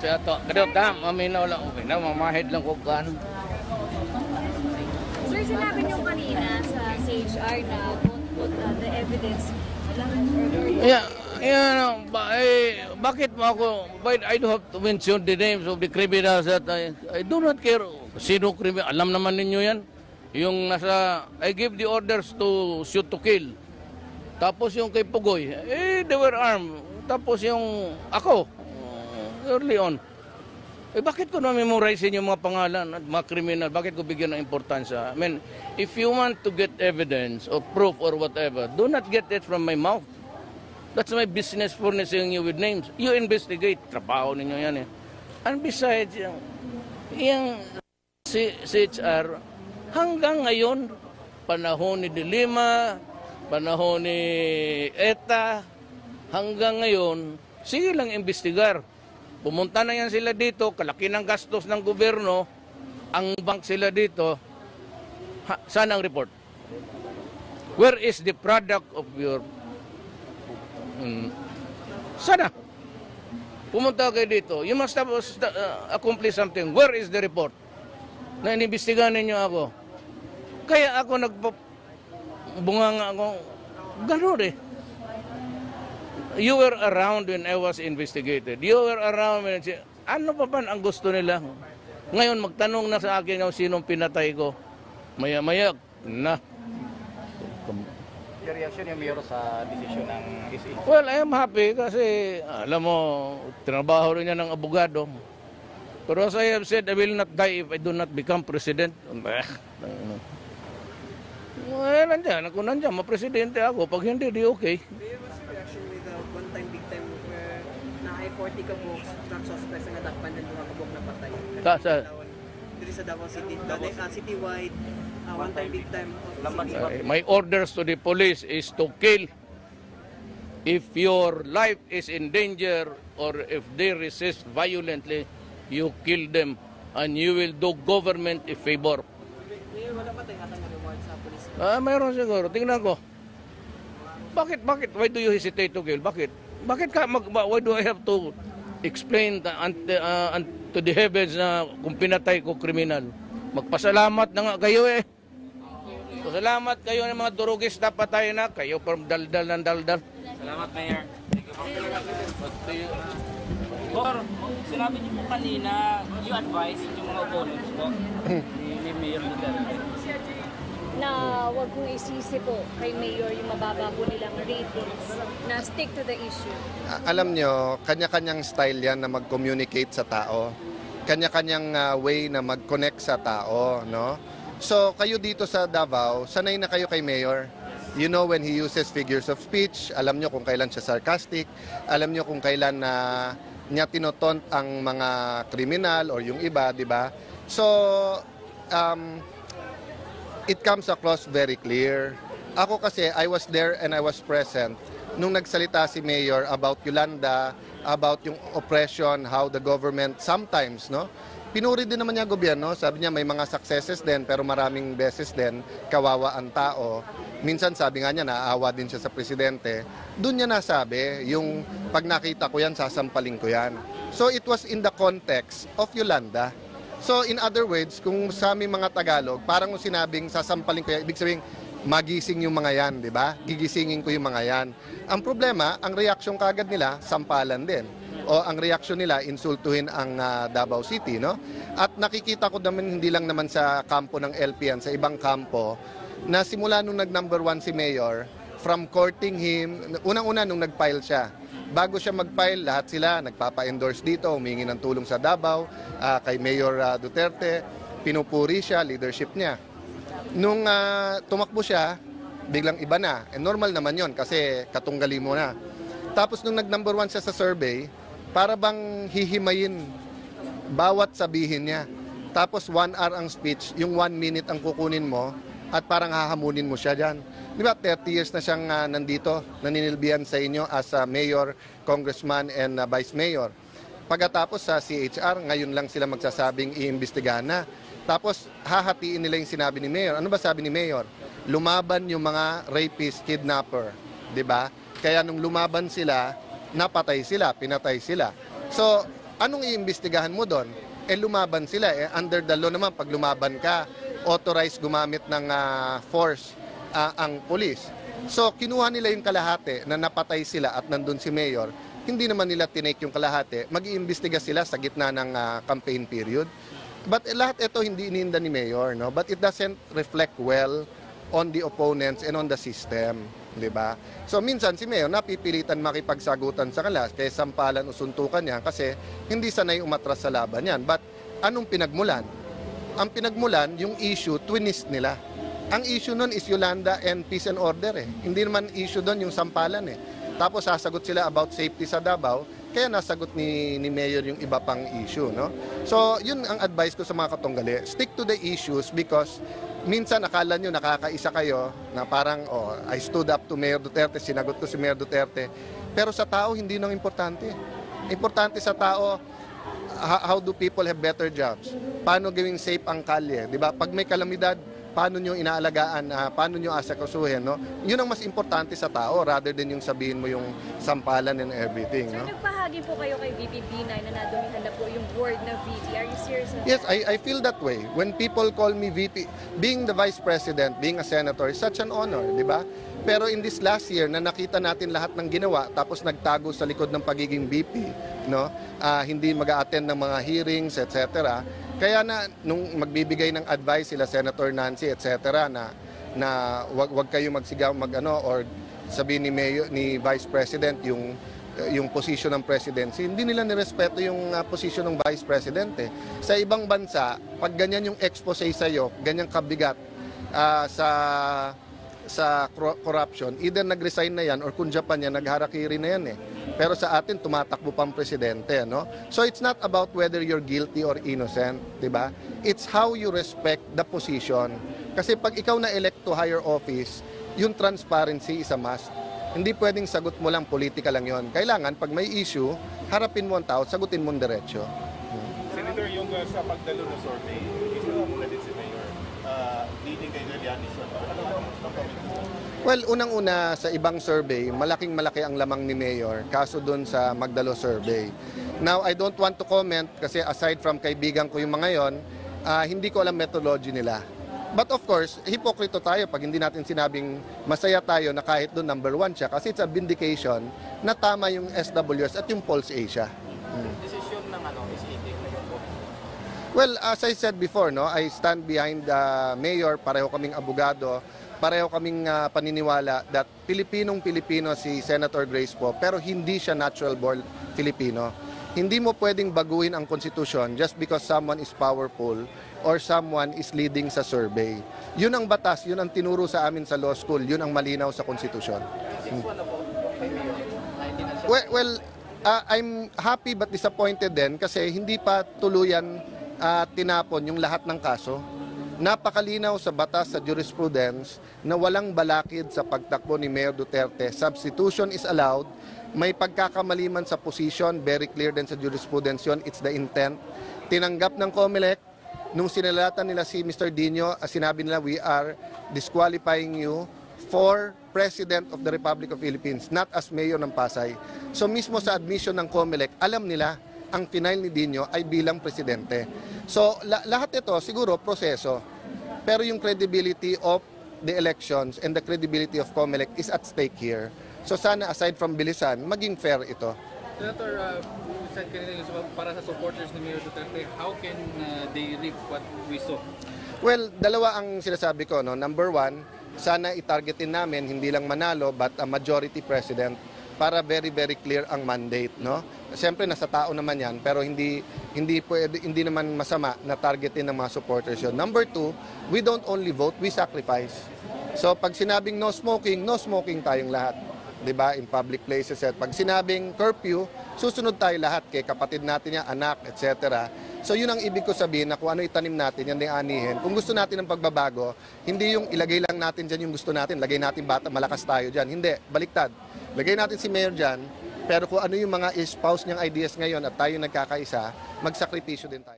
Sa to, kadot ta, maminaw lang okay na, mamahid lang ko kan. Sir, sinabi niyo kanina sa CHR na put the evidence. Yeah, yeah, bakit mo ako, but I don't have to mention the names of the criminals that I do not care sino criminal. Alam naman ninyo yan. Yung nasa, I give the orders to shoot to kill. Tapos yung kay Pugoy, they were armed. Tapos yung ako, early on. Bakit ko na-memorize yung mga pangalan at mga kriminal? Bakit ko bigyan ng importansya? I mean, if you want to get evidence or proof or whatever, do not get it from my mouth. That's my business furnishing you with names. You investigate. Trabaho ninyo yan eh. And besides, yung CHR, hanggang ngayon, panahon ni Dilima, panahon ni ETA, hanggang ngayon, sige lang investigar. Pumunta na yan sila dito, kalaki ng gastos ng gobyerno, ang bank sila dito, saan ang report? Where is the product of your... sana? Pumunta kayo dito, you must have accomplished something. Where is the report? Na inimbestigahan ninyo ako. Kaya ako bunga ako, gano'n eh. You were around when I was investigated. You were around when... Ano pa ba ang gusto nila? Ngayon, magtanong na sa akin kung sinong pinatay ko. Maya-maya, na. Your reaction yung mayor sa desisyon ng SE? Well, I am happy kasi, alam mo, trabaho rin niya ng abogado. Pero as I have said, I will not die if I do not become president. Well, nandiyan. Ako nandiyan, mapresidente ako. Pag hindi, di okay. One-time, big-time where na-I-40 ka books, not suspects ang nadakpan ng mga kabok na patay. Dito sa Davao City, citywide, one-time, big-time of My orders to the police is to kill. If your life is in danger or if they resist violently, you kill them and you will do government a favor. Wala pa tayong reward sa police. Mayroon siguro. Tingnan ko. Bakit? Why do you hesitate to kill? Bakit? Why do I have to explain to the heavens na kung pinatay ko kriminal? Magpasalamat na nga kayo eh. Pasalamat kayo ng mga durugista patay na. Kayo from daldal ng daldal. Salamat, Mayor. Or, sinabi niyo po kanina, you advise yung mga opponents po ni Mayor Duterte Na wag kong isisi po kay Mayor yung mababa po nilang ratings, na stick to the issue. Alam nyo, kanya-kanyang style yan na mag-communicate sa tao. Kanya-kanyang way na mag-connect sa tao, no? So, kayo dito sa Davao, sanay na kayo kay Mayor. You know when he uses figures of speech, alam nyo kung kailan siya sarcastic, alam nyo kung kailan niya tinotont ang mga kriminal or yung iba, di ba? So, it comes across very clear. Ako kasi, I was there and I was present nung nagsalita si Mayor about Yolanda, about yung oppression, how the government sometimes, no? Pinuri din naman niya gobyerno, sabi niya may mga successes din pero maraming beses din kawawa ang tao. Minsan sabi nga niya naaawa din siya sa presidente. Doon niya nasabi, yung pag nakita ko yan, sasampaling ko yan. So it was in the context of Yolanda. So in other words, kung sa aming mga Tagalog, parang kung sinabing sasampaling ko yan, ibig sabihin magising yung mga yan, di ba? Gigisingin ko yung mga yan. Ang problema, ang reaksyon kagad nila, sampalan din. O ang reaksyon nila, insultuhin ang Davao City, no? At nakikita ko naman, hindi lang naman sa kampo ng LPN, sa ibang kampo, na simula nung nag-number 1 si Mayor, from courting him, unang-una nung nag-file siya. Bago siya mag-file, lahat sila nagpapa-endorse dito, humingi ng tulong sa Davao, kay Mayor Duterte, pinupuri siya, leadership niya. Nung tumakbo siya, biglang iba na. Normal naman yon kasi katunggali mo na. Tapos nung nag-number 1 siya sa survey, para bang hihimayin bawat sabihin niya. Tapos 1 hour ang speech, yung 1 minute ang kukunin mo at parang hahamunin mo siya dyan. Di ba, 30 years na siyang nandito, naninilbihan sa inyo as mayor, congressman, and vice mayor. Pagkatapos sa CHR, ngayon lang sila magsasabing iimbestigahan na. Tapos hahatiin nila yung sinabi ni Mayor. Ano ba sabi ni Mayor? Lumaban yung mga rapist, kidnapper. Di ba? Kaya nung lumaban sila, napatay sila, pinatay sila. So, anong iimbestigahan mo doon? Lumaban sila. Under the law naman, pag lumaban ka, authorized gumamit ng force ang police. So, kinuha nila yung kalahati na napatay sila at nandun si Mayor. Hindi naman nila tinake yung kalahati. Mag-iimbestiga sila sa gitna ng campaign period. But lahat ito hindi ininda ni Mayor, no? But it doesn't reflect well on the opponents and on the system, di ba? So minsan si Mayor napipilitan makipagsagutan sa kanila kaya sampalan o suntukan niya kasi hindi sanay umatras sa laban yan. But anong pinagmulan? Ang pinagmulan, yung issue, twinist nila. Ang issue nun is Yolanda and peace and order eh. Hindi naman issue doon yung sampalan eh. Tapos sasagot sila about safety sa Davao, kaya nasagot ni Mayor yung iba pang issue, no? So, yun ang advice ko sa mga katunggali. Stick to the issues because minsan akala nyo nakakaisa kayo na parang, I stood up to Mayor Duterte, sinagot ko si Mayor Duterte. Pero sa tao, hindi nang importante. Importante sa tao, how do people have better jobs? Paano gawing safe ang kalye? Di ba? Pag may kalamidad, paano nyo inaalagaan, paano nyo asikasuhin, no? Yun ang mas importante sa tao rather than yung sabihin mo yung sampalan and everything, no? Sir, nagpahagi po kayo kay VP Binay na nadumihan na po yung board na VP. Are you serious? Yes, I feel that way. When people call me VP, being the Vice President, being a Senator is such an honor, di ba? Pero in this last year, na nakita natin lahat ng ginawa, tapos nagtago sa likod ng pagiging VP, no? Hindi mag-a-attend ng mga hearings, etc. Kaya na nung magbibigay ng advice sila Senator Nancy etc. na wag kayo magsigaw or sabihin ni Mayor, ni Vice President yung position ng presidency, hindi nila nirespeto yung position ng Vice President eh. Sa ibang bansa, pag ganyan yung expose sa iyo, ganyang kabigat sa corruption, either nag-resign na yan or kung Japan yan, nagharakiri na yan eh. Pero sa atin, tumatakbo pang presidente, no? So it's not about whether you're guilty or innocent, di ba? It's how you respect the position. Kasi pag ikaw na-elect to higher office, yung transparency is a must. Hindi pwedeng sagot mo lang, politika lang yon. Kailangan, pag may issue, harapin mo ang tao, sagutin mo ang diretsyo. Senator, yung sa pagdalo na survey, isa muna din si Mayor, leading kay Galianis, well, unang-una sa ibang survey, malaking-malaki ang lamang ni Mayor, kaso dun sa Magdalo survey. Now, I don't want to comment kasi aside from kaibigan ko yung mga yon, hindi ko alam methodology nila. But of course, hipokrito tayo pag hindi natin sinabing masaya tayo na kahit doon number 1 siya kasi it's a vindication na tama yung SWS at yung Pulse Asia. Desisyon ng SEC. Well, as I said before, no, I stand behind the Mayor, pareho kaming abogado, pareho kaming paniniwala that Pilipinong-Pilipino si Senator Grace po, pero hindi siya natural born Filipino. Hindi mo pwedeng baguhin ang konstitusyon just because someone is powerful or someone is leading sa survey. Yun ang batas, yun ang tinuro sa amin sa law school, yun ang malinaw sa konstitusyon. Well, I'm happy but disappointed din kasi hindi pa tuluyan tinapon yung lahat ng kaso. Napakalinaw sa batas sa jurisprudence na walang balakid sa pagtakbo ni Mayor Duterte. Substitution is allowed. May pagkakamaliman sa position, very clear din sa jurisprudence yun. It's the intent. Tinanggap ng COMELEC, nung sinalatan nila si Mr. Dino, sinabi nila, we are disqualifying you for President of the Republic of Philippines, not as Mayor ng Pasay. So mismo sa admission ng COMELEC, alam nila ang final ni Dino ay bilang presidente. So lahat ito siguro proseso, pero yung credibility of the elections and the credibility of COMELEC is at stake here. So sana aside from bilisan, maging fair ito. Senator, said kanina para sa supporters ni Mayor Duterte, how can they reap what we saw? Well, dalawa ang sinasabi ko, no. Number 1, sana itargetin namin hindi lang manalo but a majority president para very clear ang mandate, no. Siyempre nasa tao naman 'yan, pero hindi naman masama na targetin ng mga supporters 'yon. Number 2, we don't only vote, we sacrifice. So pag sinabing no smoking tayong lahat. 'Di ba, in public places. At pag sinabing curfew, susunod tayo lahat kay kapatid natin, anak, etc. So yun ang ibig ko sabihin na kung ano itanim natin, yan din anihin. Kung gusto natin ng pagbabago, hindi yung ilagay lang natin dyan yung gusto natin, lagay natin bata, malakas tayo dyan. Hindi, baliktad. Lagay natin si Mayor dyan, pero kung ano yung mga espouse niyang ideas ngayon at tayo nagkakaisa, magsakripisyo din tayo.